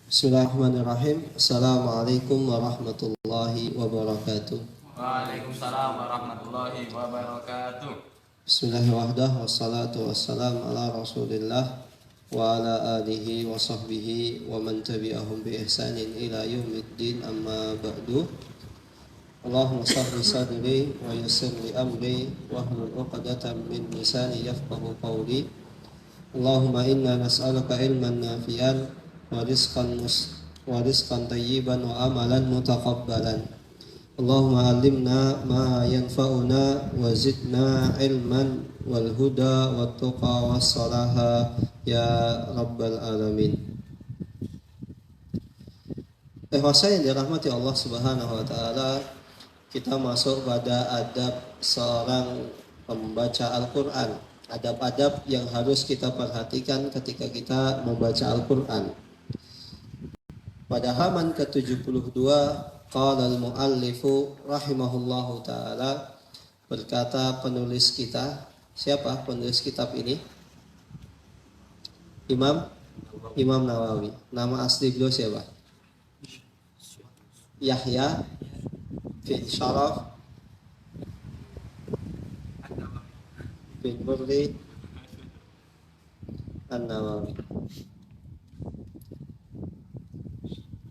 Bismillahirrahmanirrahim. Assalamualaikum warahmatullahi wabarakatuh. Waalaikumsalam warahmatullahi wabarakatuh. Bismillahirrahmanirrahim. Wassalatu wassalamu ala rasulillah wa ala alihi wa sahbihi wa man tabi'ahum bi ihsanin ila yaumiddin, amma ba'du. Allahumma sahli sadri wa yassir li amri wa hlul 'uqdatam min lisani yafqahu qawli. Allahumma inna nas'aluka ilman nafi'an wa rizqan tayyiban wa amalan mutaqabbalan. Allahumma alimna ma yanfa'una wa zidna ilman wal huda wat tuqa was salaha ya rabbal alamin. Saya yang dirahmati Allah Subhanahu wa taala, kita masuk pada adab seorang pembaca Al-Qur'an. Adab-adab yang harus kita perhatikan ketika kita membaca Al-Qur'an. Pada halaman ke-72, qala al-muallifu rahimahullahu ta'ala, berkata penulis kita. Siapa penulis kitab ini? Imam Nawawi. Nama asli beliau siapa? Yahya bin Sharaf bin Murri An-Nawawi.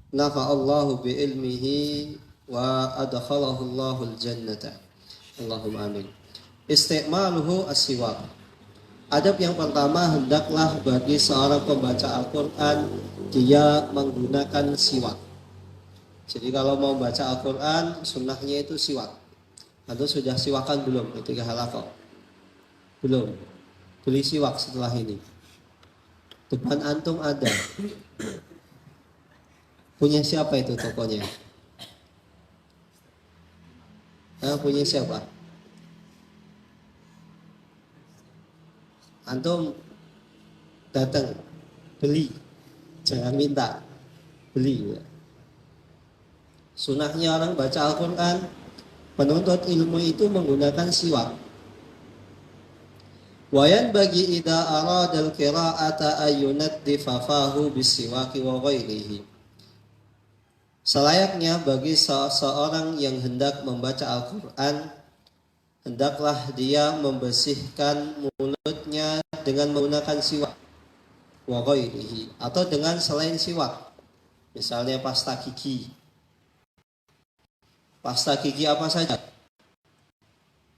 Nafa'allahu bi ilmihi wa adkhalahu Allahul jannata. Allahumma amin. Isti'maluhu as-siwak. Adab yang pertama, hendaklah bagi seorang pembaca Al-Qur'an dia menggunakan siwak. Jadi kalau mau baca Al-Qur'an, sunnahnya itu siwak. Atau sudah siwakan belum ketika halaqah? Belum. Beli siwak setelah ini. Depan antum ada. Punya siapa itu tokonya? Punya siapa? Antum datang beli, jangan minta, beli. Sunahnya orang baca Al-Quran, penuntut ilmu itu menggunakan siwak. Wayan bagi idza aradal qira'ata ayyunaddifa fahu bisiwaki wa ghairihi. Selayaknya bagi seseorang yang hendak membaca Al-Quran, hendaklah dia membersihkan mulutnya dengan menggunakan siwak wa ghairihi, atau dengan selain siwak. Misalnya pasta gigi. Pasta gigi apa saja?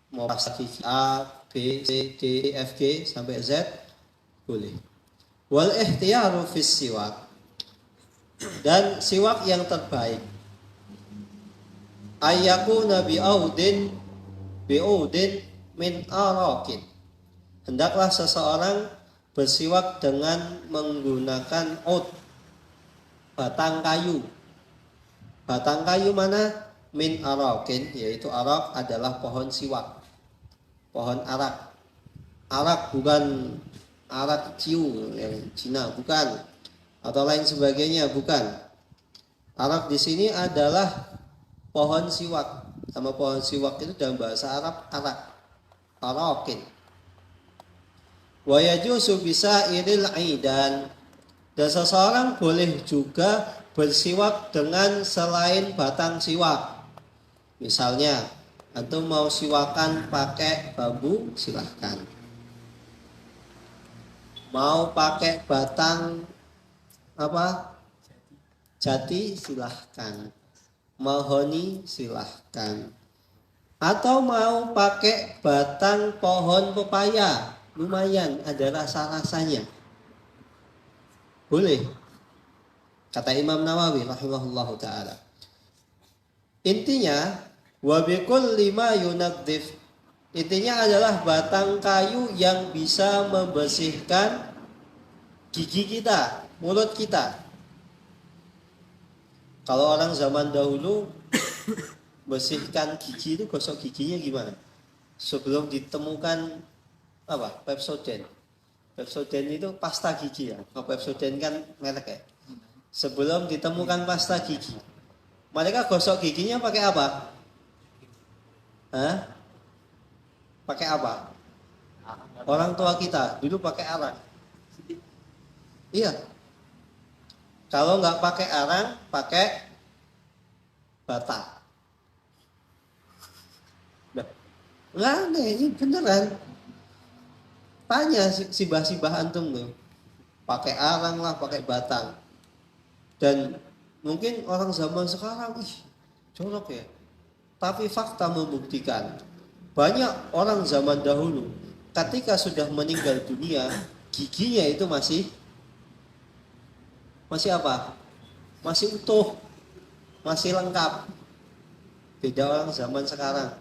Mau pasta gigi A, B, C, D, E, F, G sampai Z boleh. Wal ihtiyaru fis siwak. Dan siwak yang terbaik ayyakuna bi'udin min araqin. Hendaklah seseorang bersiwak dengan menggunakan ud, batang kayu. Batang kayu mana? Min araqin, yaitu arak adalah pohon siwak, pohon arak. Arak bukan arak ciu yang Cina, bukan, atau lain sebagainya, bukan. Arak di sini adalah pohon siwak. Sama pohon siwak itu dalam bahasa Arab arak, arakin. Wa yajuzu bisairil aidan. Dan seseorang boleh juga bersiwak dengan selain batang siwak. Misalnya, antum mau siwakan pakai bambu, silahkan. Mau pakai batang jati, silahkan. Mahoni, silahkan. Atau mau pakai batang pohon pepaya, lumayan ada rasa-rasanya, boleh. Kata Imam Nawawi rahimahullahu ta'ala, intinya wabikul lima yunadif, intinya adalah batang kayu yang bisa membersihkan gigi kita, mulut kita. Kalau orang zaman dahulu bersihkan gigi itu gosok giginya gimana? Sebelum ditemukan Pepsodent. Pepsodent itu pasta gigi ya. Kalau Pepsodent kan merek ya. Sebelum ditemukan pasta gigi, mereka gosok giginya pakai apa? Pakai apa? Orang tua kita dulu pakai arak. Iya. Kalau nggak pakai arang, pakai bata. Nah, nggak aneh, ini beneran. Tanya si bah antum tuh, pakai arang lah, pakai batang. Dan mungkin orang zaman sekarang, jorok ya. Tapi fakta membuktikan, banyak orang zaman dahulu, ketika sudah meninggal dunia, giginya itu masih apa? Masih utuh, masih lengkap. Beda orang zaman sekarang.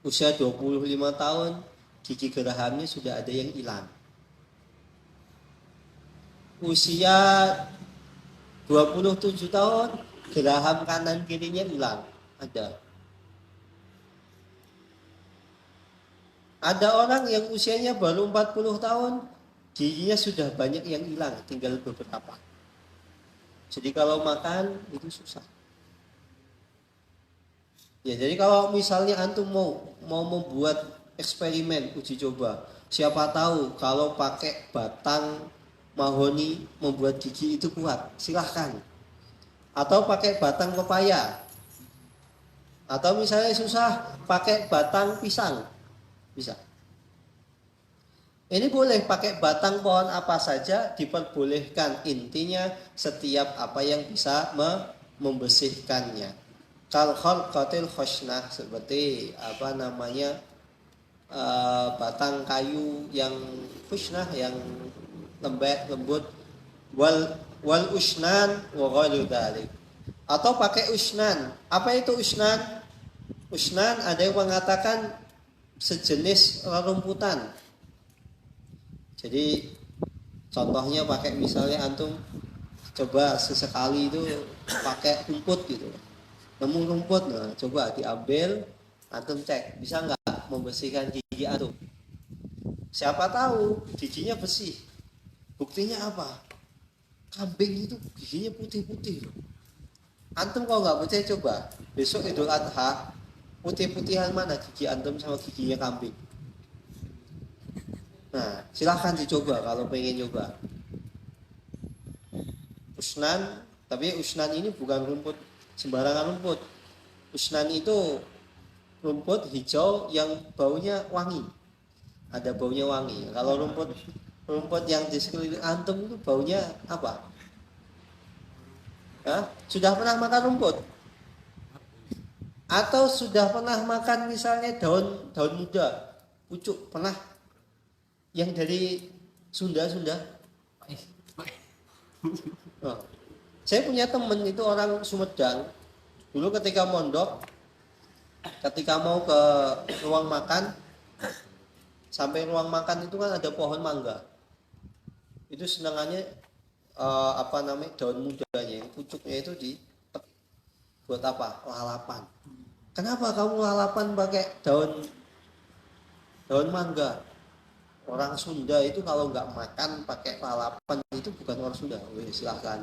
Usia 25 tahun, gigi gerahamnya sudah ada yang hilang. Usia 27 tahun, geraham kanan kirinya hilang. Ada orang yang usianya baru 40 tahun, giginya sudah banyak yang hilang, tinggal beberapa. Jadi kalau makan itu susah. Ya, jadi kalau misalnya antum mau membuat eksperimen uji coba, siapa tahu kalau pakai batang mahoni membuat gigi itu kuat, silahkan. Atau pakai batang pepaya. Atau misalnya susah, pakai batang pisang. Bisa. Ini boleh pakai batang pohon apa saja, diperbolehkan. Intinya setiap apa yang bisa membersihkannya. Kal khalqatil khosnah, seperti batang kayu yang khusnah, yang lembut, wal usnan wa ghairu dzalik. Atau pakai usnan. Apa itu usnan? Usnan ada yang mengatakan sejenis rerumputan. Jadi contohnya pakai, misalnya antum coba sesekali itu pakai rumput gitu. Nemu rumput, nah coba diambil, antum cek bisa nggak membersihkan gigi antum. Siapa tahu giginya bersih. Buktinya apa? Kambing itu giginya putih-putih loh. Antum kalau nggak percaya coba besok Idul Adha, putih-putihan mana gigi antum sama giginya kambing. Nah, silahkan dicoba kalau pengen coba. Usnan, tapi usnan ini bukan rumput sembarangan rumput. Usnan itu rumput hijau yang baunya wangi. Ada baunya wangi. Kalau rumput yang di sekeliling antum itu baunya apa? Sudah pernah makan rumput? Atau sudah pernah makan misalnya daun muda, pucuk, pernah? Yang dari Sunda. Oh. Saya punya teman itu orang Sumedang. Dulu ketika mondok, ketika mau ke ruang makan, sampai ruang makan itu kan ada pohon mangga. Itu senangannya daun mudanya, yang pucuknya itu buat apa? Lalapan. Kenapa kamu lalapan pakai daun mangga? Orang Sunda itu kalau nggak makan pakai lalapan itu bukan orang Sunda. Silahkan.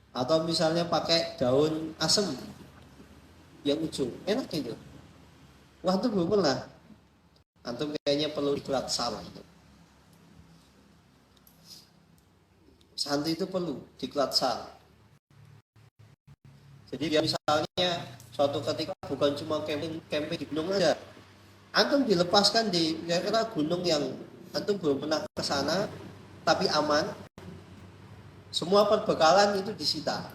Atau misalnya pakai daun asem yang ujung, enak itu. Wah, itu belum pernah. Antum kayaknya perlu diklat sal itu. Santai itu perlu diklat sal. Jadi biar misalnya suatu ketika bukan cuma camping di gunung aja, antum dilepaskan di kira-kira gunung yang antum belum pernah ke sana tapi aman, semua perbekalan itu disita.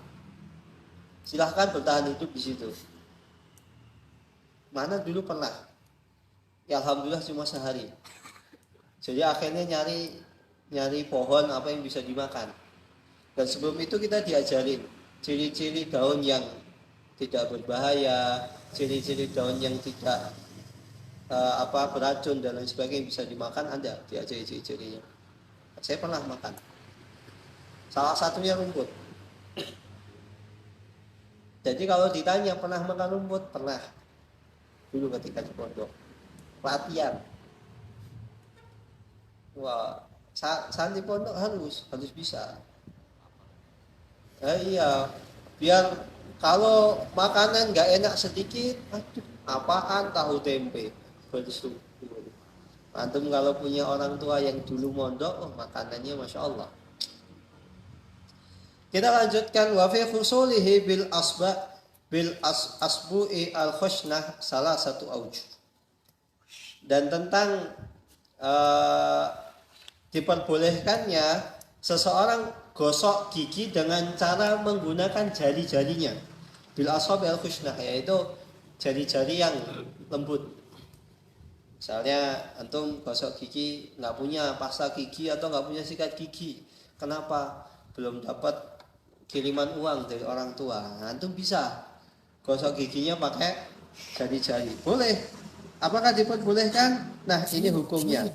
Silahkan bertahan hidup di situ. Mana dulu pernah? Ya alhamdulillah cuma sehari. Jadi akhirnya nyari pohon apa yang bisa dimakan. Dan sebelum itu kita diajarin ciri-ciri daun yang tidak berbahaya, ciri-ciri daun yang tidak beracun dan lain sebagainya bisa dimakan, ada diajari ciri-cirinya. Saya pernah makan. Salah satunya rumput. Jadi kalau ditanya pernah makan rumput, pernah. Dulu ketika di pondok. Latihan. Wah, saat di pondok harus bisa. Iya, biar kalau makanan nggak enak sedikit, apaan tahu tempe, bersyukur. Antum kalau punya orang tua yang dulu mondok, makanannya masya Allah. Kita lanjutkan wa fi khusulihi asbu'i al khushnah salah satu aujuh. Dan tentang diperbolehkannya seseorang gosok gigi dengan cara menggunakan jari-jarinya. Bil ashabi al khushnah, yaitu jari-jari yang lembut. Misalnya antum gosok gigi nggak punya pasta gigi atau nggak punya sikat gigi. Kenapa? Belum dapat kiriman uang dari orang tua. Antum bisa gosok giginya pakai jari-jari. Boleh. Apakah diperbolehkan? Nah, ini hukumnya.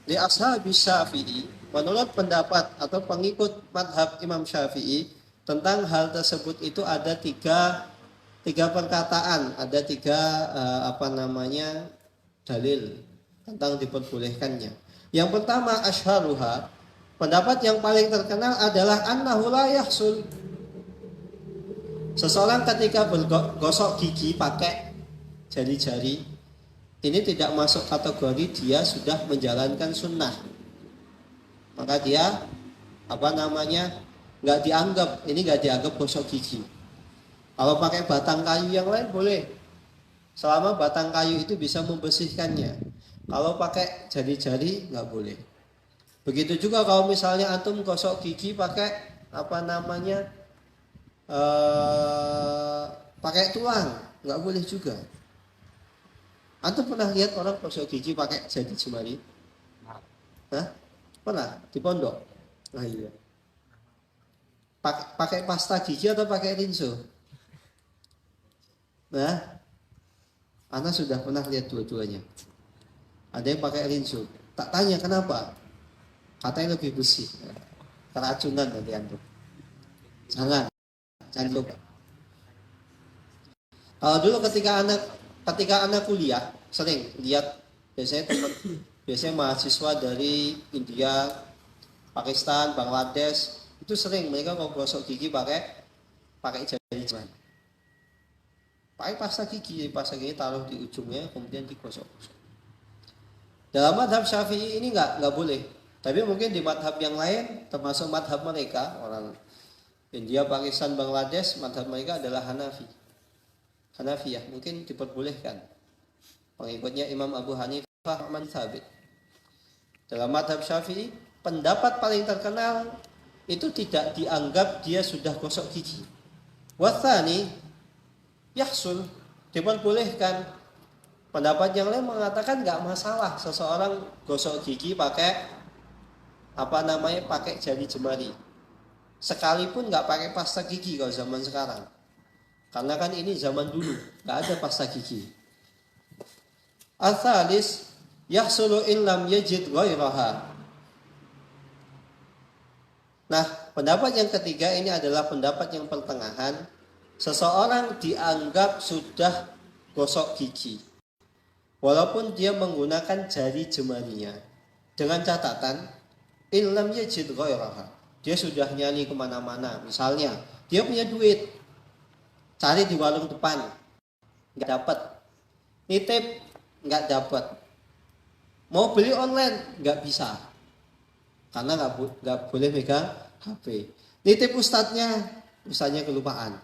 Di ashabi Syafi'i, menurut pendapat atau pengikut madhab Imam Syafi'i, tentang hal tersebut itu ada tiga perkataan, ada tiga dalil tentang diperbolehkannya. Yang pertama, asyharuha, pendapat yang paling terkenal adalah annahu la yahsul. Seseorang ketika bergosok gigi pakai jari-jari, ini tidak masuk kategori dia sudah menjalankan sunnah. Maka dia nggak dianggap gosok gigi. Kalau pakai batang kayu yang lain boleh, selama batang kayu itu bisa membersihkannya. Kalau pakai jari-jari nggak boleh. Begitu juga kalau misalnya antum gosok gigi pakai pakai tulang, nggak boleh juga. Antum pernah lihat orang gosok gigi pakai jari jemari? Hah? Pernah? Di pondok? Nah iya. Pakai pasta gigi atau pakai rinso? Nah, Ana sudah pernah lihat dua-duanya. Ada yang pakai rinso. Tak tanya kenapa? Katanya lebih bersih. Keracunan nanti antum. Jangan coba. Kalau dulu ketika anak kuliah sering lihat biasanya mahasiswa dari India, Pakistan, Bangladesh itu sering mereka kalau gosok gigi pakai jari jemari. Pakai pasta gigi taruh di ujungnya kemudian digosok. Dalam madhab Syafi'i ini nggak boleh. Tapi mungkin di madhab yang lain, termasuk madhab mereka orang India, Pakistan, Bangladesh, madhab mereka adalah Hanafiyah, mungkin diperbolehkan. Pengikutnya Imam Abu Hanifah man Thabit. Dalam madhab Syafi'i, pendapat paling terkenal itu tidak dianggap dia sudah gosok gigi. Wathani yahsul, diperbolehkan. Pendapat yang lain mengatakan nggak masalah seseorang gosok gigi pakai pakai jari jemari. Sekalipun nggak pakai pasta gigi kalau zaman sekarang. Karena kan ini zaman dulu, nggak ada pasta gigi. Al-thalis yahsulu in lam yajid ghairaha. Nah, pendapat yang ketiga ini adalah pendapat yang pertengahan. Seseorang dianggap sudah gosok gigi, walaupun dia menggunakan jari jemarinya, dengan catatan in lam yajid ghairaha. Dia sudah nyari kemana-mana. Misalnya, dia punya duit, cari di warung depan, nggak dapat. Nitip, nggak dapat. Mau beli online, nggak bisa. Karena nggak boleh megang HP. Nitip ustadznya kelupaan.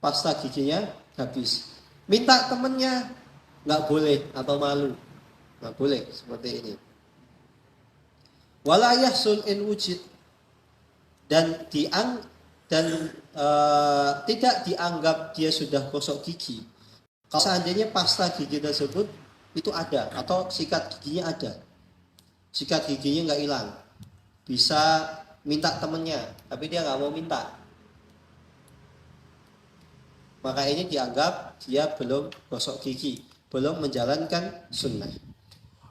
Pasta giginya habis. Minta temennya, nggak boleh atau malu. Nggak boleh seperti ini. Wala yahsul in wujid, dan tidak dianggap dia sudah gosok gigi kalau seandainya pasta gigi tersebut itu ada atau sikat giginya ada, sikat giginya nggak hilang, bisa minta temennya tapi dia nggak mau minta, maka ini dianggap dia belum gosok gigi, belum menjalankan sunnah.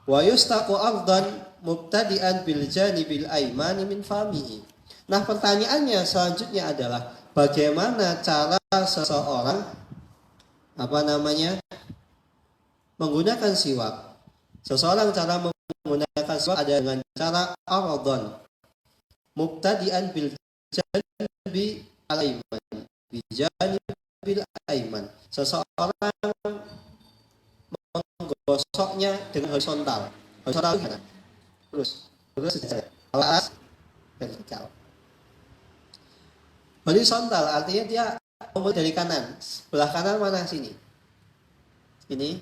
Wa yustaqu ardan mubtadi'an bil janibil aimani min famihi. Nah, pertanyaannya selanjutnya adalah bagaimana cara seseorang menggunakan siwak. Seseorang cara menggunakan siwak ada dengan cara ardan mubtadi'an bil janibil aiman, bil janibil aiman. Seseorang menggosoknya dengan horizontal. Horizontal gimana? lurus alas vertikal. Horizontal artinya dia memulai dari kanan. Sebelah kanan mana sini? Ini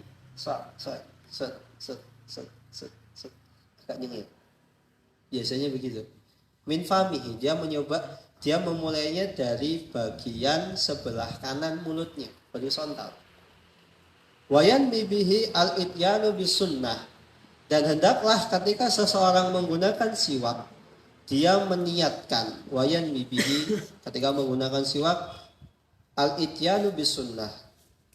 agak nyengir. Biasanya begitu. Min famihi, dia memulainya dari bagian sebelah kanan mulutnya, horizontal. Wayan bibihi al-ityanu bisunnah, dan hendaklah ketika seseorang menggunakan siwak, dia meniatkan wayan bibihi ketika menggunakan siwak al-ityanu bisunnah,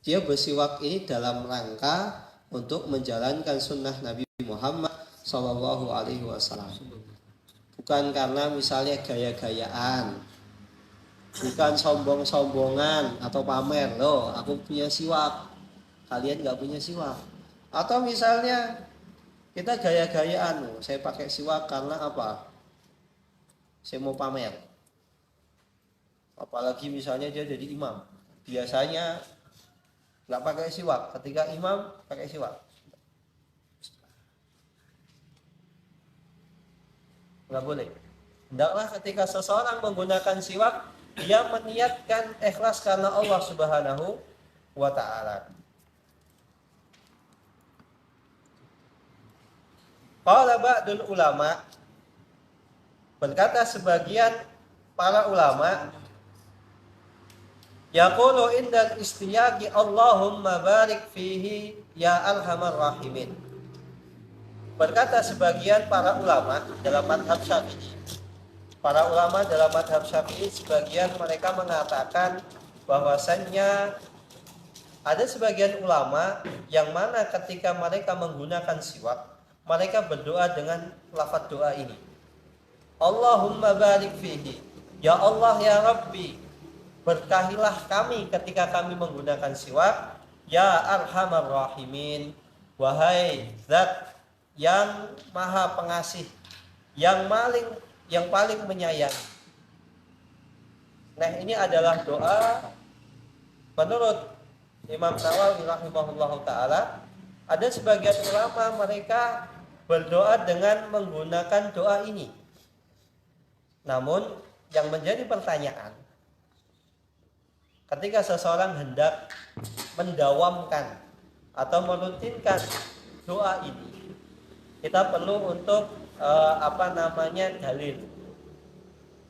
dia bersiwak ini dalam rangka untuk menjalankan sunnah Nabi Muhammad Sallallahu Alaihi Wasallam. Bukan karena misalnya gaya-gayaan, bukan sombong-sombongan atau pamer, loh aku punya siwak, kalian nggak punya siwak. Atau misalnya kita gaya-gayaan, saya pakai siwak karena apa? Saya mau pamer. Apalagi misalnya dia jadi imam, biasanya nggak pakai siwak, ketika imam pakai siwak. Nggak boleh. Hendaklah ketika seseorang menggunakan siwak, dia meniatkan ikhlas karena Allah Subhanahu wa ta'ala. Qala ba'dul ulama, berkata sebagian para ulama, yaqulu indal istiyaqi Allahumma barik fihi ya arhamar rahimin. Berkata sebagian para ulama dalam mazhab Syafi'i. Para ulama dalam mazhab Syafi'i sebagian mereka mengatakan bahwasannya ada sebagian ulama yang mana ketika mereka menggunakan siwak, mereka berdoa dengan lafaz doa ini. Allahumma barik fihi. Ya Allah ya Rabbi, berkahilah kami ketika kami menggunakan siwak. Ya arhamar rahimin, wahai zat yang maha pengasih, yang paling menyayangi. Nah, ini adalah doa menurut Imam Nawawi rahimahullahu taala. Ada sebagian ulama mereka berdoa dengan menggunakan doa ini. Namun yang menjadi pertanyaan, ketika seseorang hendak mendawamkan atau merutinkan doa ini, kita perlu untuk dalil.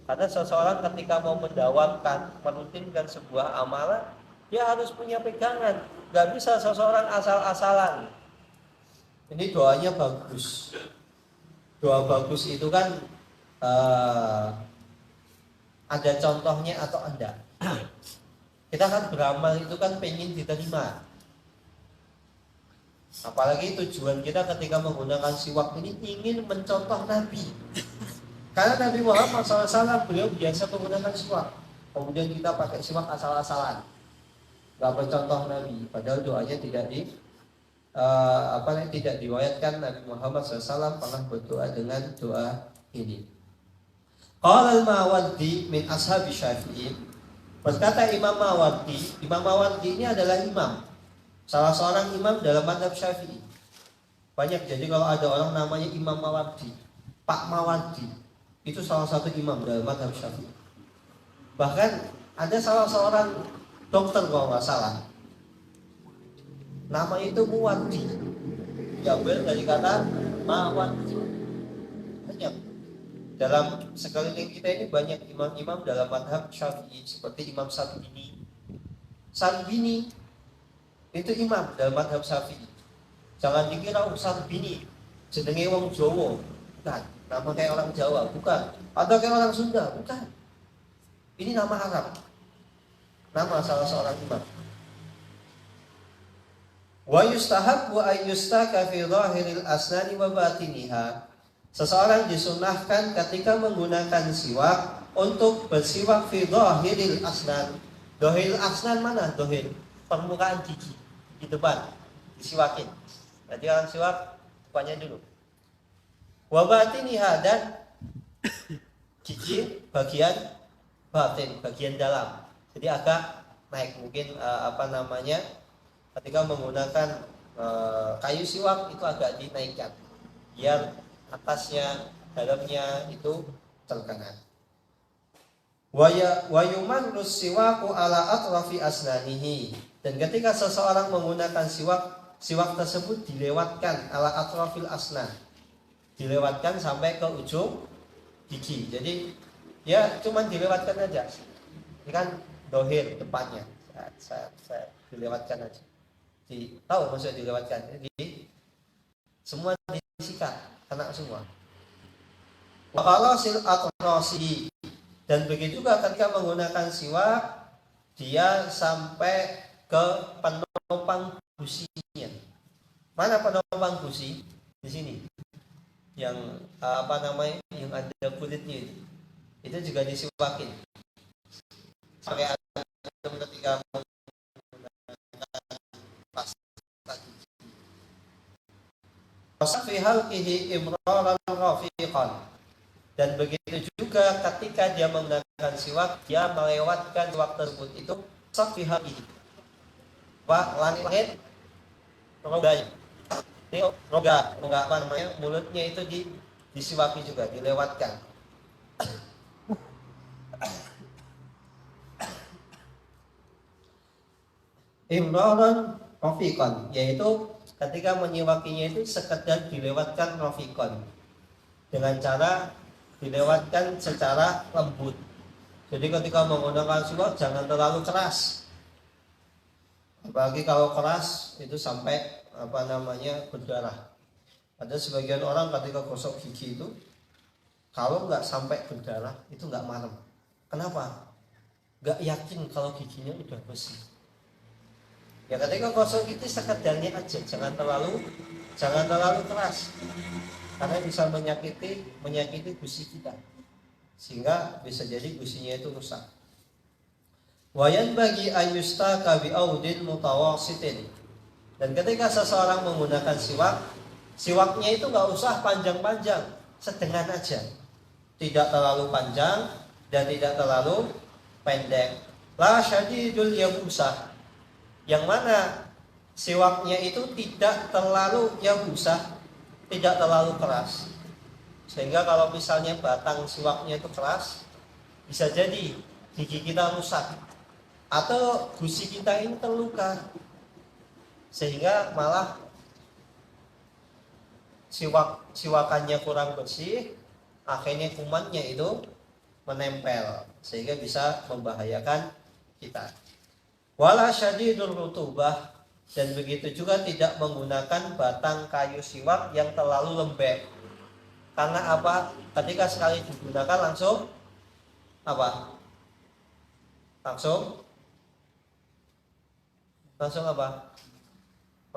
Karena seseorang ketika mau mendawamkan, merutinkan sebuah amalan, dia harus punya pegangan. Gak bisa seseorang asal-asalan. Ini doanya bagus. Doa bagus itu kan ada contohnya atau enggak. Kita kan beramal itu kan pengen diterima. Apalagi tujuan kita ketika menggunakan siwak ini ingin mencontoh Nabi. Karena Nabi Muhammad SAW beliau biasa menggunakan siwak. Kemudian kita pakai siwak asal-asalan, gak bercontoh Nabi. Padahal doanya tidak diriwayatkan Nabi Muhammad SAW pernah berdoa dengan doa ini. Qala al-Mawardi min ashabi Syafi'i. Berkata Imam Mawardi ini adalah imam, salah seorang imam dalam mazhab Syafi'i. Banyak, jadi kalau ada orang namanya Imam Mawardi, Pak Mawardi, itu salah satu imam dalam mazhab Syafi'i. Bahkan ada salah seorang dokter kalau nggak salah, nama itu Muwardi, diambil dari kata Mawardi. Banyak dalam sekeliling kita ini, banyak imam-imam dalam mazhab Syafi'i seperti Imam Sarbini itu imam dalam mazhab Syafi'i. Jangan dikira Sarbini jenenge wong Jawa, bukan. Nama kayak orang Jawa, bukan. Atau kayak orang Sunda, bukan. Ini nama Arab, nama salah seorang imam. Wa yustahab wa ayyustaka fi dhahiril asnani wa batiniha. Seseorang disunahkan ketika menggunakan siwak untuk bersiwak fi dhahiril asnan. Dhahiril asnan mana? Dhahir, permukaan gigi di depan disiwakin. Berarti orang siwak depannya dulu. Wa batiniha, dan gigi bagian batin, bagian dalam. Jadi agak naik, mungkin ketika menggunakan kayu siwak itu agak dinaikkan biar atasnya, dalamnya itu terkena. Wa yumarrus siwaku ala atrafi asnanihi. Dan ketika seseorang menggunakan siwak tersebut dilewatkan ala atrafil asnan, dilewatkan sampai ke ujung gigi. Jadi ya cuman dilewatkan aja. Ini kan dohir depannya. Saya dilewatkan aja. Tahu maksudnya dilewatkan? Jadi semua disikat, kena semua. Wa qalasil atrasi. Dan begitu juga ketika menggunakan siwak, dia sampai ke penopang gusinya. Mana penopang gusi? Di sini. Yang yang ada kulitnya itu. Itu juga disiwakin. Pakai antum ketika menggunakan pasta gigi. Fi halqihi imraran rafiqan. Dan begitu juga ketika dia menggunakan siwak, dia melewatkan siwak tersebut itu safiha ini. Langit roganya. Ini roga apa namanya? Mulutnya itu disiwaki juga, dilewatkan. Imraran rafiqan, yaitu ketika menyiwakinya itu sekedar dilewatkan rafiqan dengan cara dilewatkan secara lembut. Jadi ketika menggunakan siwak jangan terlalu keras. Apalagi kalau keras itu sampai berdarah. Ada sebagian orang ketika gosok gigi itu kalau nggak sampai berdarah itu nggak marem. Kenapa? Nggak yakin kalau giginya udah bersih. Ya ketika gosok itu sekedarnya aja, jangan terlalu keras. Karena bisa menyakiti gusi kita, sehingga bisa jadi gusinya itu rusak. Wayan bagi ayusta kabi audin mutawasitin. Dan ketika seseorang menggunakan siwaknya itu nggak usah panjang-panjang, sedengan aja, tidak terlalu panjang dan tidak terlalu pendek. La syadidul yabusah, yang mana siwaknya itu tidak terlalu yabusah, tidak terlalu keras, sehingga kalau misalnya batang siwaknya itu keras, bisa jadi gigi kita rusak atau gusi kita ini terluka, sehingga malah siwakannya kurang bersih, akhirnya kumannya itu menempel sehingga bisa membahayakan kita. Wala syadidul rutubah, dan begitu juga tidak menggunakan batang kayu siwak yang terlalu lembek. Karena apa? Ketika sekali digunakan langsung apa? Langsung apa?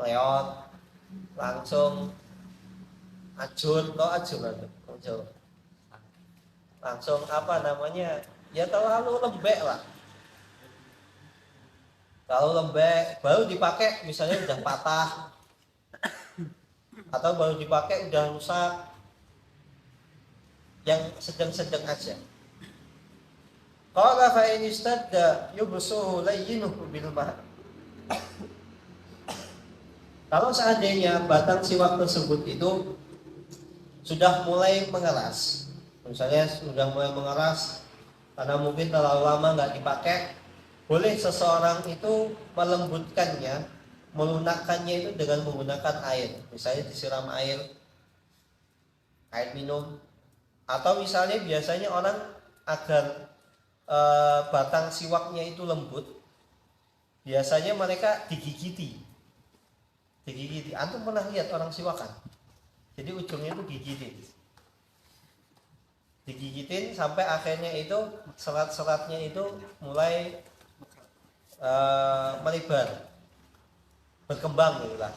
Leot, langsung ajun. Langsung ya terlalu lembek lah. Kalau lembek baru dipakai misalnya udah patah, atau baru dipakai udah rusak, yang sedang-sedang aja. Qala fa in istadda yubsuhu layyinuhu bil ma'. Kalau seandainya batang siwak tersebut itu sudah mulai mengeras, misalnya sudah mulai mengeras karena mungkin terlalu lama nggak dipakai, boleh seseorang itu melembutkannya, melunakkannya itu dengan menggunakan air. Misalnya disiram air minum. Atau misalnya biasanya orang agar batang siwaknya itu lembut, biasanya mereka digigiti. Antum pernah lihat orang siwakan? Jadi ujungnya itu digigitin sampai akhirnya itu serat-seratnya itu mulai melebar, berkembang gitu lah,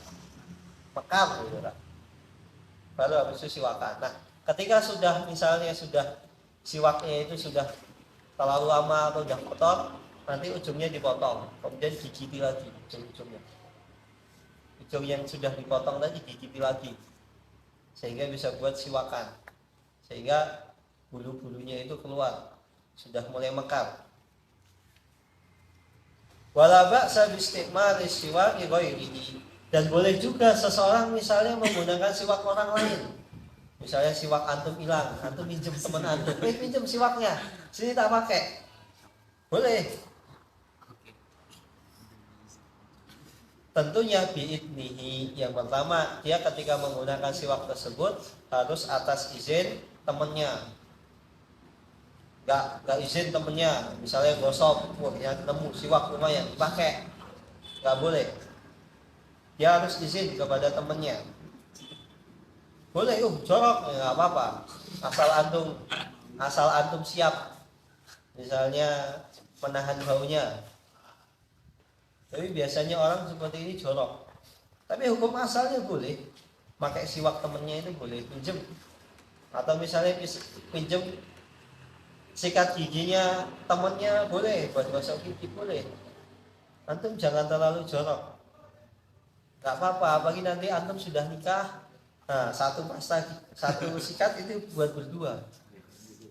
mekar gitu lah, baru habis itu siwakan. Nah, ketika sudah siwaknya itu sudah terlalu lama atau udah kotor, nanti ujungnya dipotong, kemudian digigiti lagi ujung yang sudah dipotong tadi digigiti lagi, sehingga bisa buat siwakan, sehingga bulu-bulunya itu keluar, sudah mulai mekar. Wala ba'sa biistimali siwaki ghairihi, dan boleh juga seseorang misalnya menggunakan siwak orang lain. Misalnya siwak antum hilang, antum pinjem teman antum, pinjem siwaknya, sini tak pakai, boleh. Tentunya biidnihi, yang pertama dia ketika menggunakan siwak tersebut harus atas izin temennya. Gak izin temennya, misalnya gosok, ya ketemu siwak lumayan dipakai, gak boleh. Dia harus izin kepada temennya. Boleh, jorok, ya gak apa-apa, asal antum siap, misalnya menahan baunya. Tapi biasanya orang seperti ini jorok. Tapi hukum asalnya boleh. Pakai siwak temennya itu boleh, pinjem. Atau misalnya pinjem sikat giginya temennya boleh, buat gosok gigi boleh. Antum jangan terlalu jorok. Gak apa-apa, apalagi nanti antum sudah nikah. Nah, satu sikat itu buat berdua.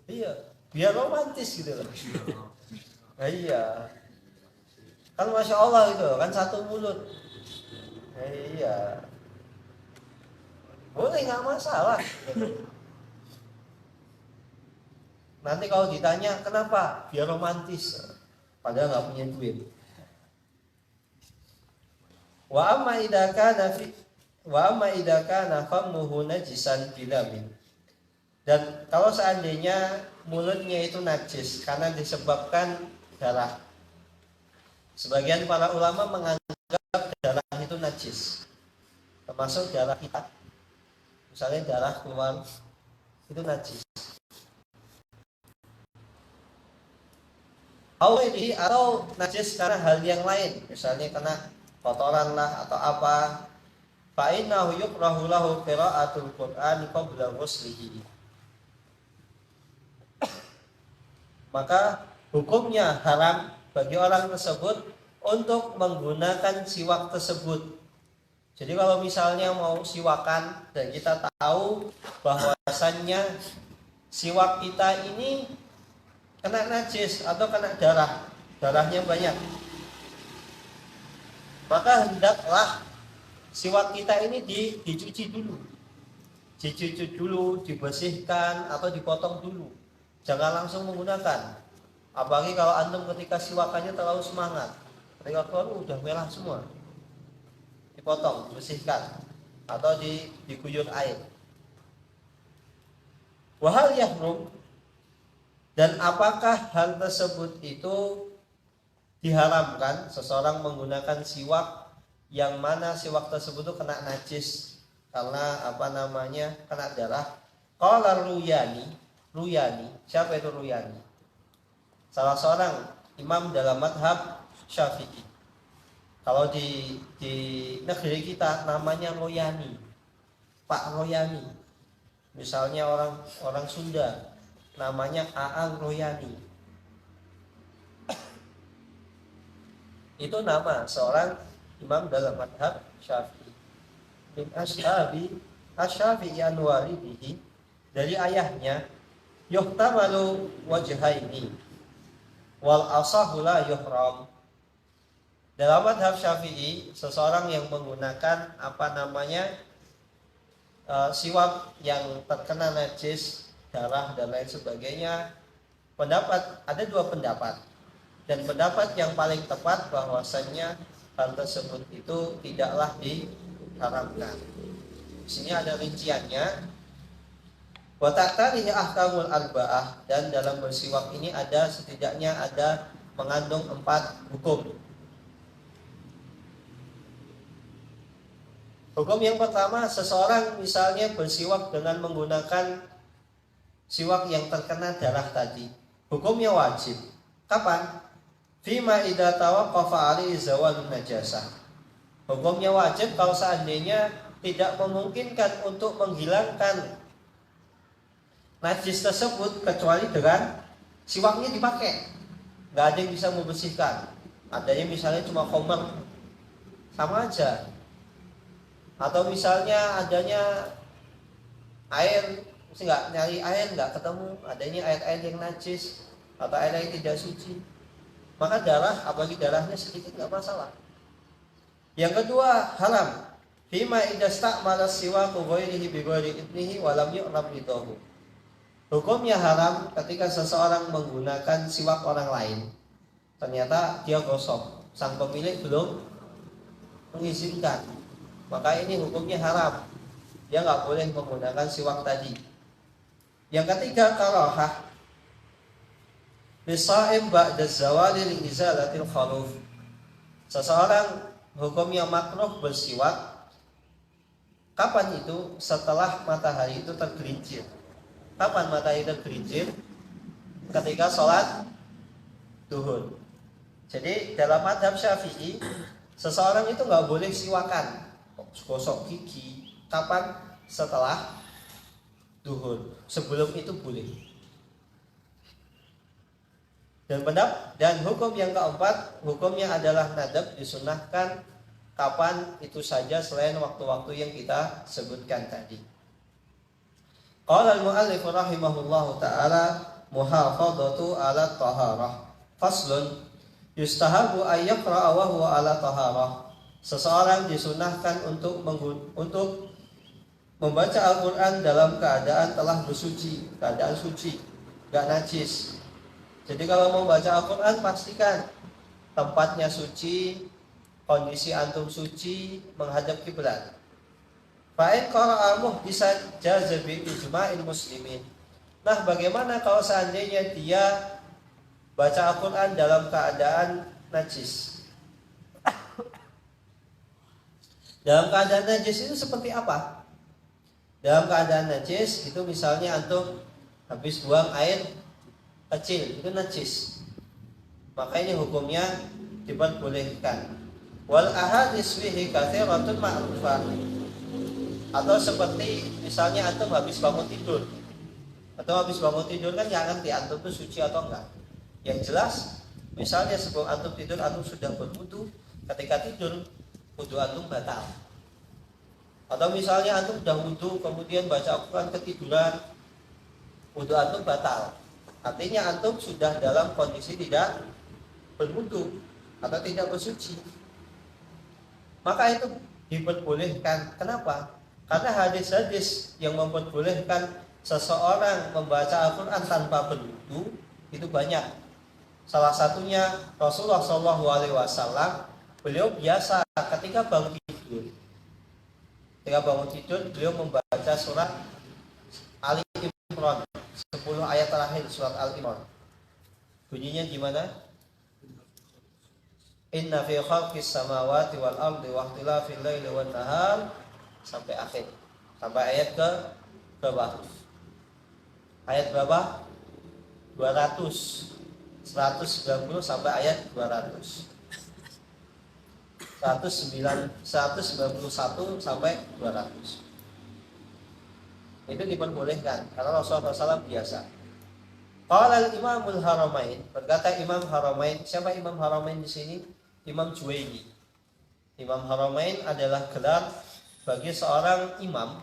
Iya, biar romantis gitu loh. Nah, iya. Kan Masya Allah itu, kan satu mulut. Iya. Boleh, gak masalah. Nanti kalau ditanya kenapa, biar romantis, padahal gak punya duit. Wa amma idza kana famuhu najisan bilamin. Dan kalau seandainya mulutnya itu najis karena disebabkan darah. Sebagian para ulama menganggap darah itu najis, termasuk darah kita. Misalnya darah keluar itu najis. Atau najis karena hal yang lain, misalnya kena kotoran lah atau apa. Fa innahu yukrahu lahu qira'atul Qur'an qabla ghuslihi. Maka hukumnya haram bagi orang tersebut untuk menggunakan siwak tersebut. Jadi kalau misalnya mau siwakan dan kita tahu bahwasannya siwak kita ini kena najis atau kena darahnya banyak, maka hendaklah siwak kita ini dicuci dulu, dibersihkan atau dipotong dulu. Jangan langsung menggunakan. Apalagi kalau antum ketika siwakannya terlalu semangat, ketika keluar udah merah semua, dipotong, dibersihkan atau diguyur air. Wahal yahrum, dan apakah hal tersebut itu diharamkan seseorang menggunakan siwak yang mana siwak tersebut itu kena najis karena kena darah. Qala Ruyani, siapa itu Ruyani? Salah seorang imam dalam madhab Syafi'i. Kalau di negeri kita namanya Royani, Pak Royani. Misalnya orang Sunda namanya Aang Royani. Itu nama seorang imam dalam madhab Syafi'i. Min ashabi anwaridihi, dari ayahnya, yuhtamalu wajhaini wal asahu la yuhram. Dalam madhab Syafi'i, seseorang yang menggunakan siwak yang terkena najis, darah dan lain sebagainya, ada dua pendapat. Dan pendapat yang paling tepat bahwasannya hal tersebut itu tidaklah diharamkan. Di sini ada rinciannya. Wa ta'tarihi ahkamul arba'ah, dan dalam bersiwak ini setidaknya ada mengandung 4 hukum. Hukum yang pertama, seseorang misalnya bersiwak dengan menggunakan siwak yang terkena darah tadi, hukumnya wajib. Kapan? Fima idza tawaqqafa alaihi zawalun najasah. Hukumnya wajib kalau seandainya tidak memungkinkan untuk menghilangkan najis tersebut kecuali dengan siwaknya dipakai. Nggak ada yang bisa membersihkan. Adanya misalnya cuma khomer, sama aja. Atau misalnya adanya air, nggak nyari air nggak ketemu, adanya air yang najis atau air yang tidak suci, maka darah, apalagi darahnya sedikit nggak masalah. Yang kedua, haram Fima idza sta'mala siwaku ghairihi bi ghairi idnihi wa lam yu'rab ridahu. Hukumnya haram ketika seseorang menggunakan siwak orang lain. Ternyata dia gosok, sang pemilik belum mengizinkan. Maka ini hukumnya haram. Dia nggak boleh menggunakan siwak tadi. Yang ketiga, karahah. Bisa'im ba'da zawali li izalatil khaluf. Seseorang hukumnya makruh bersiwak. Kapan itu? Setelah matahari itu tergelincir. Kapan matahari tergelincir? Ketika sholat duhur. Jadi dalam mazhab Syafi'i, seseorang itu nggak boleh siwakan, gosok gigi. Kapan? Setelah duhur. Sebelum itu boleh. Dan hukum yang keempat, hukumnya adalah nadab, disunahkan kapan itu saja selain waktu-waktu yang kita sebutkan tadi. Qala al-mu'allif rahimahullahu ta'ala muhafadhatu ala taharah. Faslun yustahabu ay yaqra'a wa huwa ala taharah. Seseorang disunahkan untuk membaca Al-Qur'an dalam keadaan telah bersuci, keadaan suci, enggak najis. Jadi kalau mau baca Al-Qur'an pastikan tempatnya suci, kondisi antum suci, menghadap kiblat. Fa'in qara'a muhdisan jaza bi ijma'il muslimin. Nah, bagaimana kalau seandainya dia baca Al-Qur'an dalam keadaan najis? Dalam keadaan najis itu seperti apa? Dalam keadaan najis itu misalnya antum habis buang air kecil, itu najis. Maka ini hukumnya diperbolehkan. Wal ahadits fihi katsiratun ma'rufah. Atau seperti misalnya antum habis bangun tidur. Atau habis bangun tidur kan nggak ngerti antum itu suci atau enggak. Yang jelas, misalnya sebelum antum tidur antum sudah berwudu, ketika tidur wudu antum batal. Atau misalnya antum sudah wudu kemudian baca Al-Qur'an ketiduran, wudu antum batal. Artinya antum sudah dalam kondisi tidak berwudu atau tidak bersuci. Maka itu diperbolehkan. Kenapa? Karena hadis-hadis yang memperbolehkan seseorang membaca Al-Qur'an tanpa berwudu itu banyak. Salah satunya Rasulullah SAW, beliau biasa ketika bangun tidur. Ketika bangun tidur beliau membaca surat Ali Imran, 10 ayat terakhir surat Al-Imran. Bunyinya gimana? Inna fi khalqis samawati wal ardi wa ikhtilafil laili wan nahar sampai akhir. Sampai ayat ke berapa? Ayat berapa? 200. 190 sampai ayat 200. 191 sampai 200. Itu diperbolehkan karena Rasulullah SAW biasa. Qala al-Imamul Haramain, berkata Imam Haramain. Siapa Imam Haramain di sini? Imam Juwaini. Imam Haramain adalah gelar bagi seorang imam,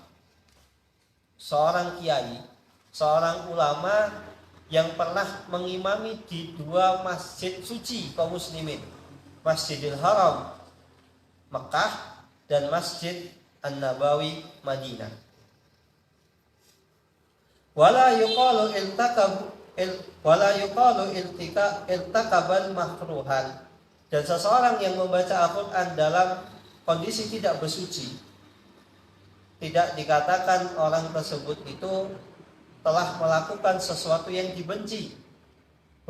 seorang kiai, seorang ulama yang pernah mengimami di dua masjid suci kaum muslimin, Masjidil Haram Mekah dan Masjid An-Nabawi Madinah. Wala yuqalu iltakabal makruhan. Dan seseorang yang membaca Al-Qur'an dalam kondisi tidak bersuci, tidak dikatakan orang tersebut itu telah melakukan sesuatu yang dibenci.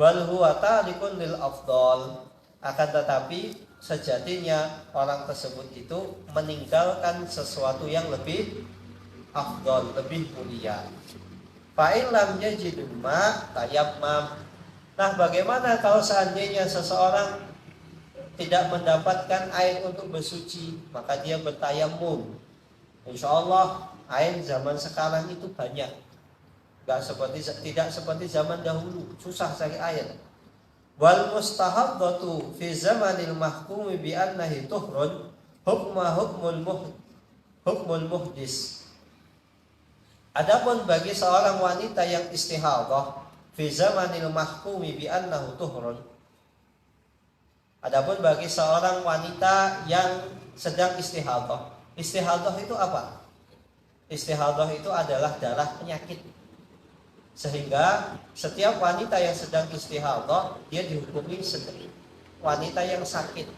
Wal huwa tarikun lil afdal. Akan tetapi sejatinya orang tersebut itu meninggalkan sesuatu yang lebih afdal, lebih mulia. Fa'il lam yajid ma tayammam. Nah, bagaimana kalau seandainya seseorang tidak mendapatkan air untuk bersuci, maka dia bertayamum. Insyaallah air zaman sekarang itu banyak. Tidak seperti zaman dahulu, susah cari air. Wal mustahaddatu fi zamanil mahkumi bi annahi tuhrun hukmul muhdis. Adapun bagi seorang wanita yang istihadhah fi zamanil mahkumi bi annahu tuhrun. Adapun bagi seorang wanita yang sedang istihadhah, Istihadah itu apa? Istihadah itu adalah darah penyakit. Sehingga setiap wanita yang sedang istihadah, dia dihukumi wanita yang sakit.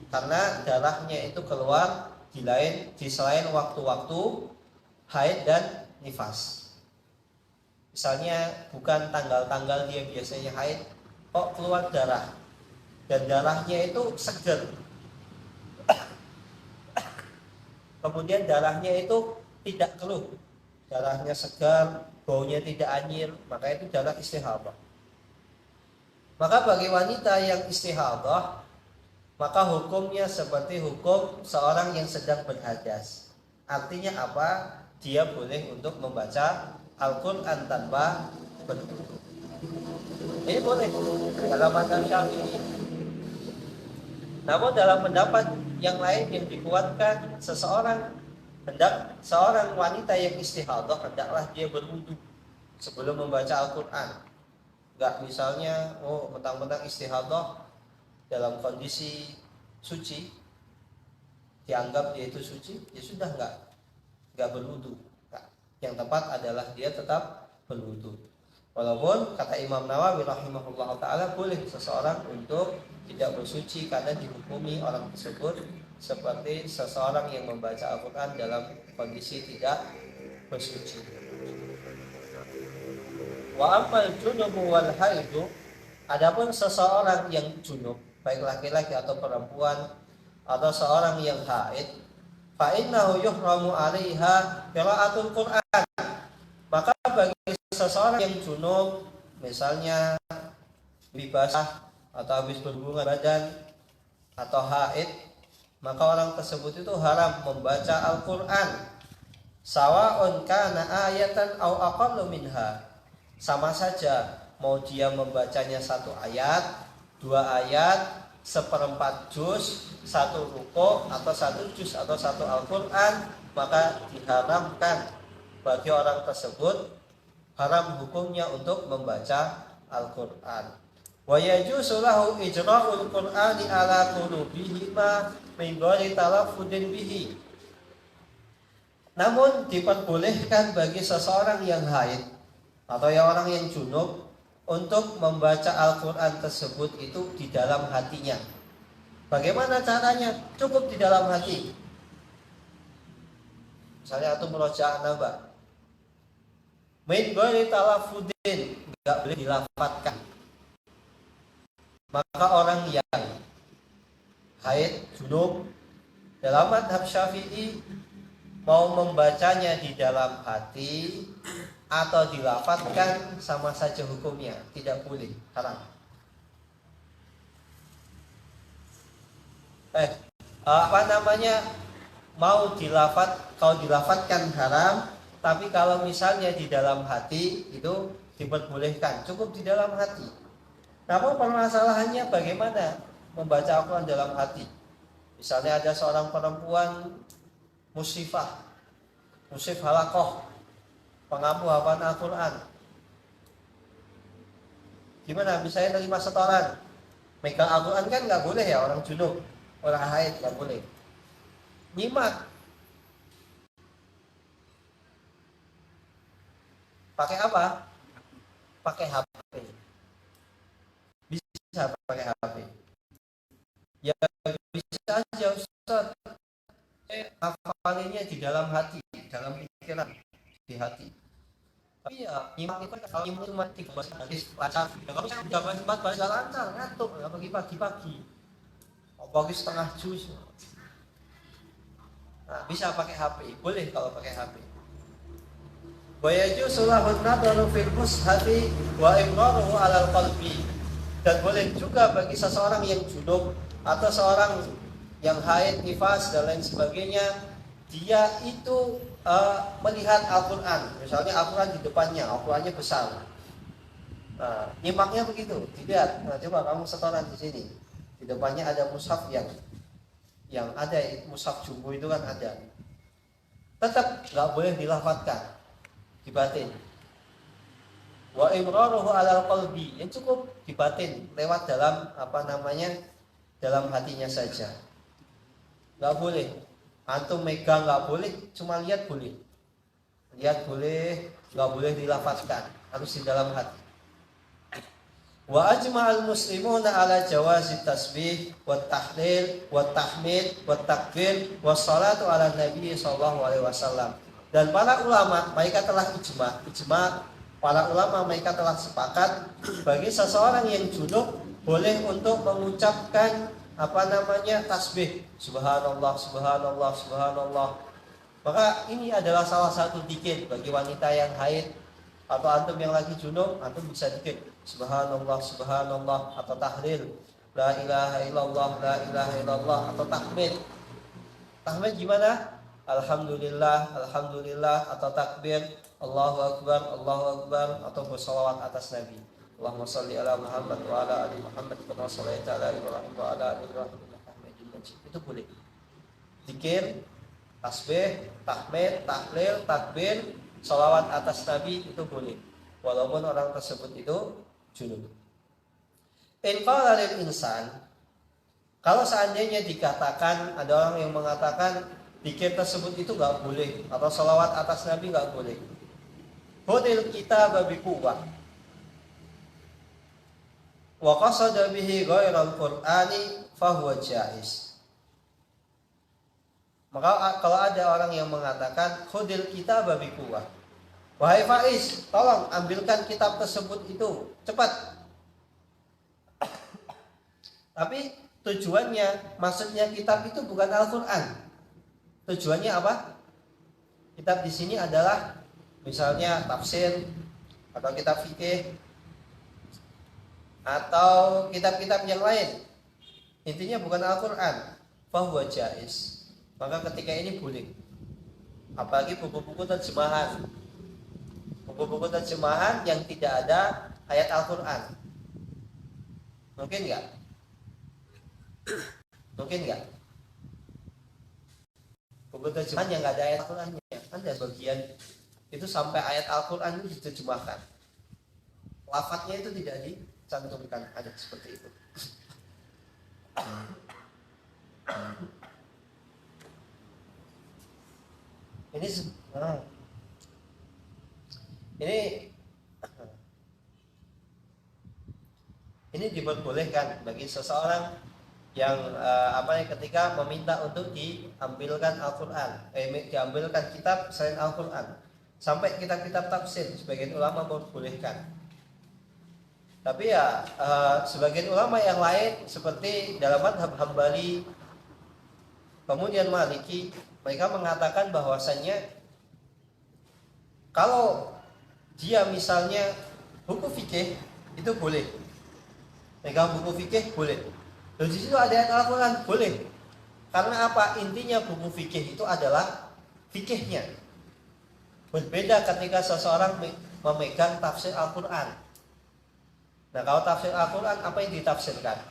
Karena darahnya itu keluar di selain waktu-waktu haid dan nifas. Misalnya bukan tanggal-tanggal dia biasanya haid, kok keluar darah. Dan darahnya itu seger. Kemudian darahnya itu tidak keluh, darahnya segar, baunya tidak anyir, maka itu darah istihadah. Maka bagi wanita yang istihadah, maka hukumnya seperti hukum seorang yang sedang berhadas. Artinya apa? Dia boleh untuk membaca Al-Quran tanpa berwudu. Ini boleh dalam mazhab Syafi'i. Namun dalam pendapat yang lain yang dikuatkan, seorang wanita yang istihadah hendaklah dia berwudu sebelum membaca Al-Quran. Enggak misalnya, mentang-mentang istihadah dalam kondisi suci, dianggap dia itu suci, ya sudah enggak berwudu. Yang tepat adalah dia tetap berwudu. Walaupun kata Imam Nawawi rahimahullah ta'ala, boleh seseorang untuk tidak bersuci karena dihukumi orang tersebut seperti seseorang yang membaca Al-Quran dalam kondisi tidak bersuci. Wa ammal junubu wal haidu, adapun seseorang yang junub, baik laki-laki atau perempuan, atau seorang yang haid, fa innahu yuhramu 'alaiha qira'atul Qur'an. Maka bagi seseorang yang junub, misalnya basah atau habis berhubungan badan atau haid, maka orang tersebut itu haram membaca Al-Quran. Sawa'un kana ayatan au aqallu minha. Sama saja mau dia membacanya 1 ayat, 2 ayat, 1/4 juz, 1 ruku, atau 1 juz, atau 1 Al-Quran, maka diharamkan bagi orang tersebut, haram hukumnya untuk membaca Al-Quran. Wa yajuzu lahu ijra'ul Qur'ani ala qulubihima min ghairi talaffudin bihi. Namun diperbolehkan bagi seseorang yang haid atau orang yang junub untuk membaca Al-Quran tersebut itu di dalam hatinya. Bagaimana caranya? Cukup di dalam hati. Misalnya atau murojaah nambah, min ghairi talaffudin, enggak boleh dilafadzkan. Maka orang yang haid, junub, dalam mazhab Syafi'i, mau membacanya di dalam hati atau dilafadzkan sama saja hukumnya, tidak boleh, haram. Mau kalau dilafadzkan haram, tapi kalau misalnya di dalam hati itu diperbolehkan, cukup di dalam hati. Namun permasalahannya bagaimana membaca Al-Quran dalam hati? Misalnya ada seorang perempuan musif halaqah, pengampu hafalan Al-Quran. Gimana? Misalnya terima setoran, megang Al-Quran kan nggak boleh ya, orang junub, orang haid nggak boleh. Nyimak, pakai apa? Pakai HP. Bisa pakai HP. Ya bisa aja Ustaz. Hafalinnya di dalam hati, dalam pikiran, di hati. Tapi ya nyimak itu kalau nyimak cuma 3 hadis lancar. Ya kalau saya udah 4 baca lancar, ngantuk. Ya pagi-pagi. Pagi setengah juz. Nah, bisa pakai HP, boleh kalau pakai HP. Wa yajuzu lahu an-nadharu fil mushhafi wa imraruhu 'alal qalbi. Dan boleh juga bagi seseorang yang junub atau seorang yang haid, nifas dan lain sebagainya, dia itu melihat Al-Quran. Misalnya Al-Quran di depannya, Al-Qurannya besar. Nah, nyimaknya begitu, dilihat. Nah, coba kamu setoran di sini. Di depannya ada mushaf yang ada, mushaf jumbo itu kan ada. Tetap nggak boleh dilafadzkan, dibatin. Wa imraruhu 'alal qalbi, yang cukup dibatin lewat dalam dalam hatinya saja. Enggak boleh Antum megang nggak boleh, cuma lihat boleh. Lihat boleh, nggak boleh dilafazkan, harus di dalam hati. Wa ajma'al muslimuna ala jawazi tasbih wa tahlil wa tahmid wa takbir wa salatu ala nabi sallallahu alaihi wasallam. Dan para ulama mereka telah ijma para ulama mereka telah sepakat bagi seseorang yang junub boleh untuk mengucapkan tasbih subhanallah subhanallah subhanallah. Maka ini adalah salah satu dzikir bagi wanita yang haid atau antum yang lagi junub, antum bisa dzikir subhanallah subhanallah atau tahlil la ilaha illallah la ilaha illallah atau tahmid. Tahmid gimana? Alhamdulillah alhamdulillah atau takbir Allahu akbar atau bersalawat atas Nabi. Allahumma shalli ala Muhammad wa ala ali Muhammad kama shallaita ala Ibrahim wa ala ali Ibrahim innaka Hamidum Majid. Itu boleh. Zikir, tasbih, tahmid, tahlil, takbir, salawat atas Nabi itu boleh. Walaupun orang tersebut itu junub. In qala lil insan, kalau seandainya dikatakan ada orang yang mengatakan zikir tersebut itu enggak boleh atau salawat atas Nabi enggak boleh. Hudil kitab bi quwwah wa qasada bihi ghairal qur'ani fahuwa jaiz. Maka kalau ada orang yang mengatakan khudil kitab bi quwwah, wahai Faiz, tolong ambilkan kitab tersebut itu cepat. Tapi tujuannya, maksudnya kitab itu bukan Al-Qur'an. Tujuannya apa? Kitab di sini adalah misalnya tafsir atau kitab fikih atau kitab-kitab yang lain. Intinya bukan Al-Qur'an. Fahuwa jaiz. Maka ketika ini boleh. Apalagi buku-buku terjemahan. Buku-buku terjemahan yang tidak ada ayat Al-Qur'an. Mungkin enggak? Mungkin enggak? Buku terjemahan yang enggak ada ayat Al-Qur'annya. Ada bagian itu sampai ayat Al-Qur'an itu diterjemahkan. Lafadznya itu tidak dicantumkan, ada seperti itu. Ini diperbolehkan bagi seseorang yang ketika meminta untuk diambilkan Al-Qur'an, diambilkan kitab selain Al-Qur'an, sampai kitab-kitab tafsir sebagian ulama memperbolehkan. Tapi sebagian ulama yang lain seperti dalam mazhab Hambali, kemudian Maliki, mereka mengatakan bahwasannya kalau dia misalnya buku fikih itu boleh. Pegang buku fikih boleh. Dan di situ ada ayat Al-Qur'an boleh. Karena apa? Intinya buku fikih itu adalah fikihnya. Berbeda ketika seseorang memegang tafsir Al-Qur'an. Nah, kalau tafsir Al-Qur'an apa yang ditafsirkan?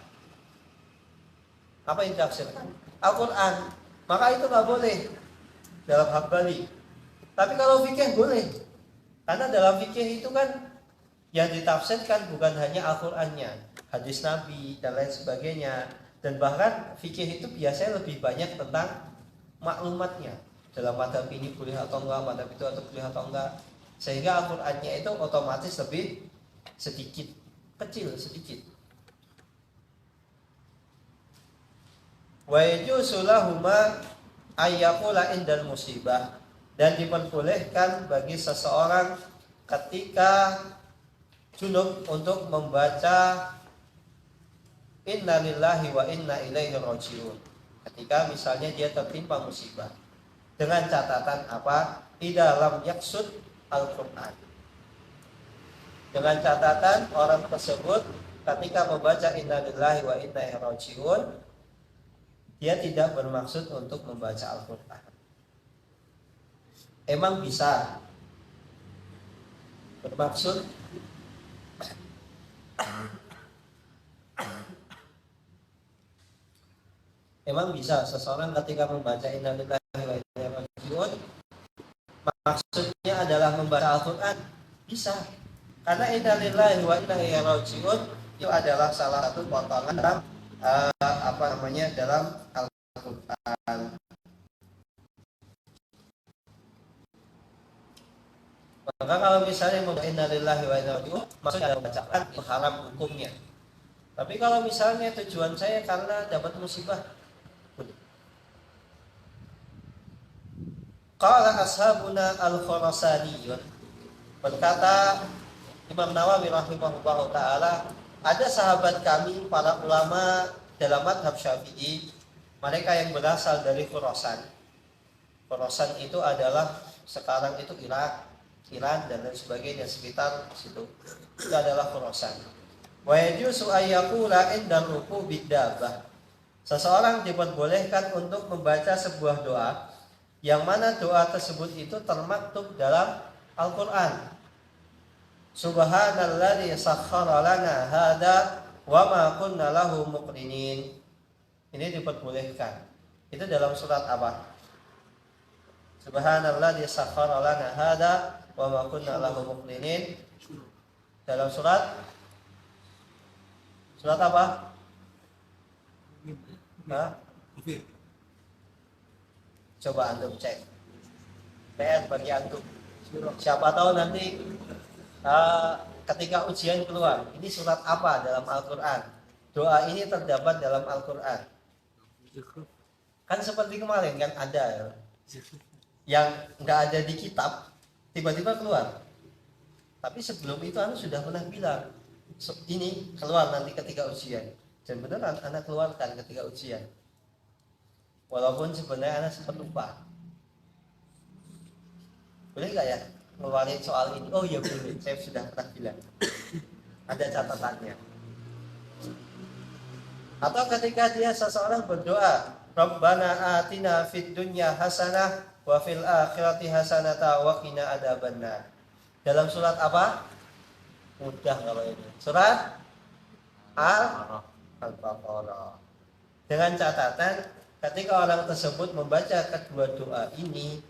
Apa yang ditafsirkan? Al-Qur'an. Maka itu enggak boleh dalam Hambali. Tapi kalau fikih boleh. Karena dalam fikih itu kan yang ditafsirkan bukan hanya Al-Qur'annya, hadis Nabi dan lain sebagainya. Dan bahkan fikih itu biasanya lebih banyak tentang maklumatnya. Dalam madhab ini boleh atau enggak, madhab itu atau boleh atau enggak. Sehingga Al-Qur'annya itu otomatis lebih sedikit, kecil sedikit. Wa yajuzu lahuma ayyaqula indal musibah, dan diperbolehkan bagi seseorang ketika junub untuk membaca inna lillahi wa inna ilaihi rajiun ketika misalnya dia tertimpa musibah, dengan catatan apa? Idza lam yaqsud al-Qur'an. Dengan catatan orang tersebut ketika membaca inna lillahi wa inna ilaihi rajiun, dia tidak bermaksud untuk membaca Al-Qur'an. Emang bisa bermaksud seseorang ketika membaca inna lillahi wa inna ilaihi rajiun maksudnya adalah membaca Al-Qur'an? Bisa. Karena inna lillahi wa inna ilaihi rajiun itu adalah salah satu potongan dalam dalam Al-Qur'an. Maka kalau misalnya membaca innalillahi wa inna ilaihi raji'un, maksudnya ada bacaan haram hukumnya. Tapi kalau misalnya tujuan saya karena dapat musibah, boleh. Qala ashabuna al-Khurasaniyun, berkata Imam Nawawi rahimahullah ta'ala, ada sahabat kami para ulama dalam madhab Syafi'i, mereka yang berasal dari Khurasan. Khurasan itu adalah sekarang itu Irak, Iran dan lain sebagainya sekitar situ. Itu adalah Khurasan. Wa yajuzu ayyaqula inda ruku biddabah. Seseorang diperbolehkan untuk membaca sebuah doa yang mana doa tersebut itu termaktub dalam Al-Qur'an. Subhanalladzi sakhkhara lana hada wa ma kunna lahu muqrinin. Ini diperbolehkan. Itu dalam surat apa? Subhanalladzi sakhkhara lana hada wa ma kunna lahu muqrinin. Dalam surat apa? Hah? Coba antum cek. PR bagi antum. Siapa tahu nanti ketika ujian keluar, ini surat apa dalam Al-Quran? Doa ini terdapat dalam Al-Quran. Kan seperti kemarin kan ada yang nggak ada di kitab, tiba-tiba keluar. Tapi sebelum itu Anda sudah pernah bilang, ini keluar nanti ketika ujian. Dan beneran anak keluarkan ketika ujian. Walaupun sebenarnya anak sempat lupa. Boleh nggak ya ngeluarin soal ini? Oh iya boleh, saya sudah pernah bilang. Ada catatannya. Atau ketika dia seseorang berdoa, Rabbana atina fid dunya hasanah wa fil akhirati hasanata wa qina adzabannar. Dalam surat apa? Mudah kalau ini. Surat Al-Baqarah. Dengan catatan ketika orang tersebut membaca kedua doa ini,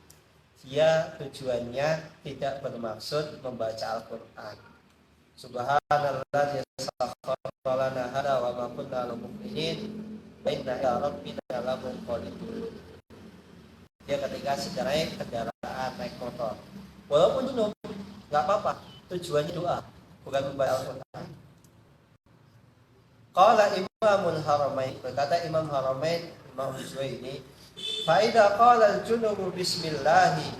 dia tujuannya tidak bermaksud membaca Al-Quran. Subhanallah sakhkhara lana hada wa ma kunna lahu muqrinin wa inna ila rabbina lamunqalibun. Dia ketika naik kendaraan, naik motor, walaupun junub, nggak apa-apa. Tujuannya doa, bukan membaca Al-Quran. Qala Imamul Haramain, berkata Imam Haramain, Imam Zuhaili, fa idza qala al-junubu bismillahi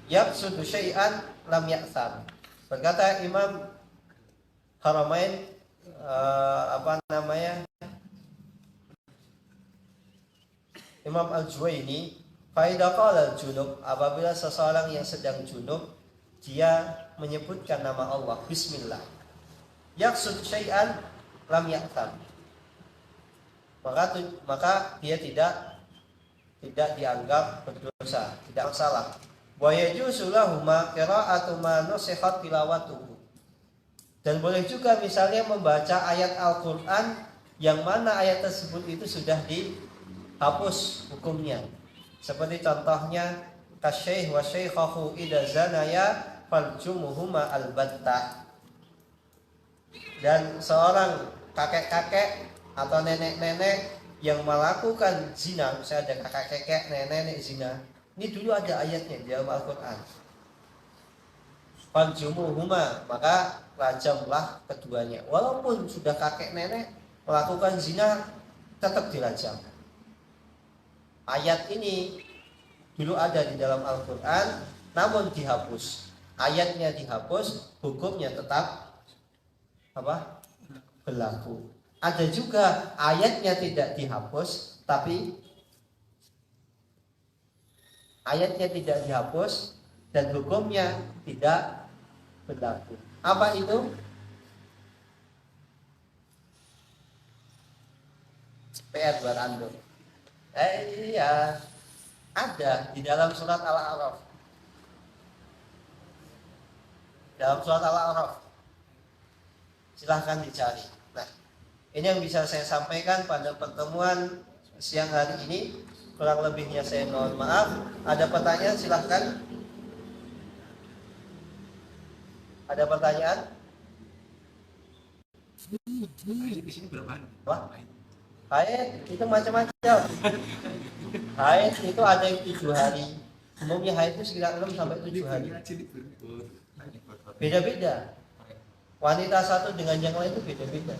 yaqsudu syai'an lam ya'tham. Berkata Imam Haramain, Imam Al-Juwaini, fa idza qala al-junub, apabila seseorang yang sedang junub dia menyebutkan nama Allah bismillah, yaqsud syai'an lam ya'tham, maka dia tidak dianggap berdosa, tidak masalah. Wa yajuzu lahuma qira'atu ma nusikhat tilawatuhu. Dan boleh juga misalnya membaca ayat Al-Qur'an yang mana ayat tersebut itu sudah dihapus hukumnya. Seperti contohnya kasyaikh wa syaikhahu idza zanaya farjumuhuma albattah. Dan seorang kakek-kakek atau nenek-nenek yang melakukan zina, misalnya ada kakek-kakek, nenek-nenek zina, ini dulu ada ayatnya di dalam Al-Quran. Farjumuhuma, maka rajamlah keduanya. Walaupun sudah kakek nenek melakukan zina, tetap dirajam. Ayat ini dulu ada di dalam Al-Quran, namun dihapus. Ayatnya dihapus, hukumnya tetap berlaku. Ada juga ayatnya tidak dihapus, tapi ayatnya tidak dihapus dan hukumnya tidak berlaku. Apa itu? PR buat antum. Iya, ada di dalam surat Al-A'raf. Dalam surat Al-A'raf. Silahkan dicari. Nah, ini yang bisa saya sampaikan pada pertemuan siang hari ini. Kurang lebihnya saya mohon maaf. Ada pertanyaan silahkan. Ada pertanyaan? Di sini berapa? Wah, haid itu macam-macam. Haid itu ada yang 7 hari. Umumnya haid itu sekitar 6 sampai 7 hari. Beda-beda. Wanita satu dengan yang lain itu beda-beda.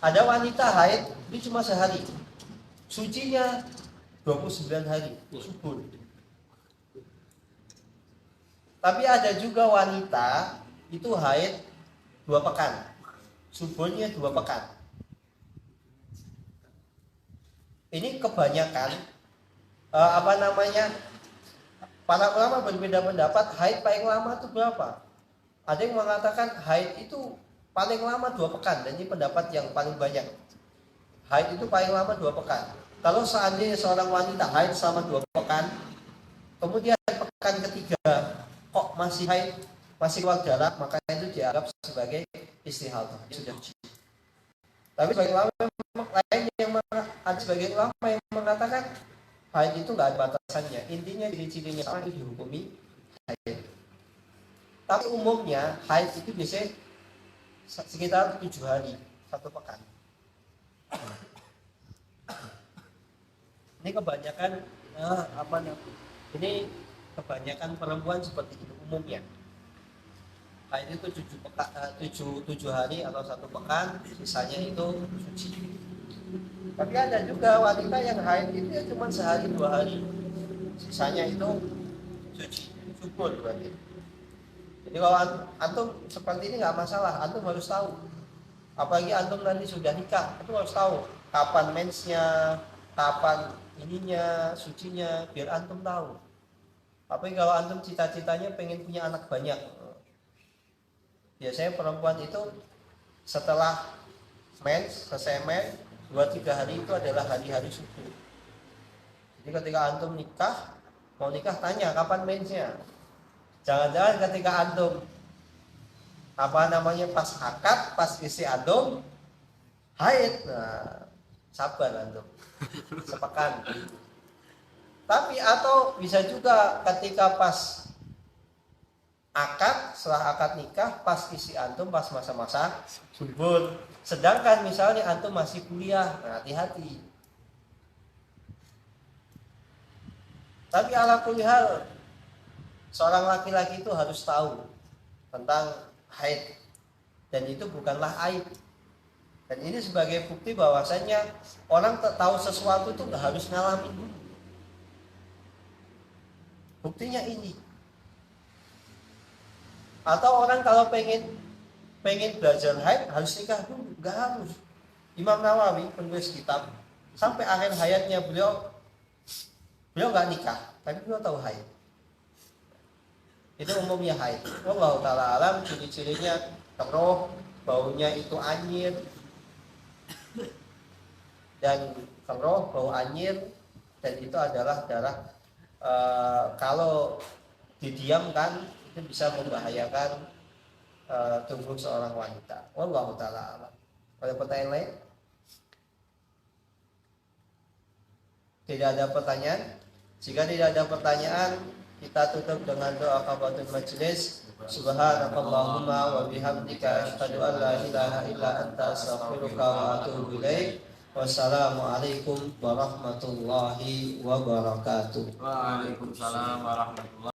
Ada wanita haid itu cuma sehari. Sucinya 29 hari, subur. Tapi ada juga wanita itu haid 2 pekan. Suburnya 2 pekan. Ini kebanyakan para ulama berbeda pendapat haid paling lama itu berapa? Ada yang mengatakan haid itu paling lama 2 pekan, dan ini pendapat yang paling banyak. Haid itu paling lama 2 pekan. Kalau seandainya seorang wanita haid selama 2 pekan, kemudian pekan ketiga kok masih haid, masih keluar darah, maka itu dianggap sebagai istihadah, sudah suci. Tapi sebagai ulama lain yang ada sebagai ulama yang mengatakan haid itu nggak ada batasannya. Intinya ciri-cirinya sama itu dihukumi haid. Tapi umumnya haid itu biasanya sekitar 7 hari, 1 pekan. Ini kebanyakan ini kebanyakan perempuan seperti itu umumnya. Haid itu 7 hari atau 1 pekan, sisanya itu suci. Tapi ada juga wanita yang haid itu ya cuma sehari 2 hari, sisanya itu suci, subur berarti. Jadi kalau antum seperti ini nggak masalah, antum harus tahu. Apalagi antum nanti sudah nikah, antum harus tahu kapan mensnya, kapan ininya, sucinya, biar antum tahu. Apalagi kalau antum cita-citanya pengen punya anak banyak, biasanya perempuan itu setelah mens, selesai mens 2-3 hari itu adalah hari-hari suci. Jadi ketika antum nikah, mau nikah tanya kapan mensnya. Jangan-jangan ketika antum pas akad, pas isi antum haid, nah sabar antum sepekan. Tapi atau bisa juga ketika pas akad, setelah akad nikah, pas isi antum pas masa-masa subur. Sedangkan misalnya antum masih kuliah, nah hati-hati. Tapi ala kulli hal, seorang laki-laki itu harus tahu tentang haid, dan itu bukanlah aib. Dan ini sebagai bukti bahwasanya orang tahu sesuatu itu nggak harus ngalamin dulu. Buktinya ini. Atau orang kalau pengen belajar haid harus nikah dulu, nggak harus. Imam Nawawi penulis kitab sampai akhir hayatnya beliau nggak nikah, tapi beliau tahu haid. Itu umumnya haid. Allah taala alam, ciri-cirinya keruh, baunya itu anyir, dan keruh, bau anyir, dan itu adalah darah. Kalau didiamkan itu bisa membahayakan tubuh seorang wanita. Wallahu taala alam. Ada pertanyaan lain? Tidak ada pertanyaan. Jika tidak ada pertanyaan, kita tutup dengan doa kafaratul majelis. Subhanakallahumma wa bihamdika asyhadu an la ilaha illa anta astaghfiruka wa atubu ilaik. Wassalamualaikum warahmatullahi wabarakatuh. Waalaikumsalam warahmatullahi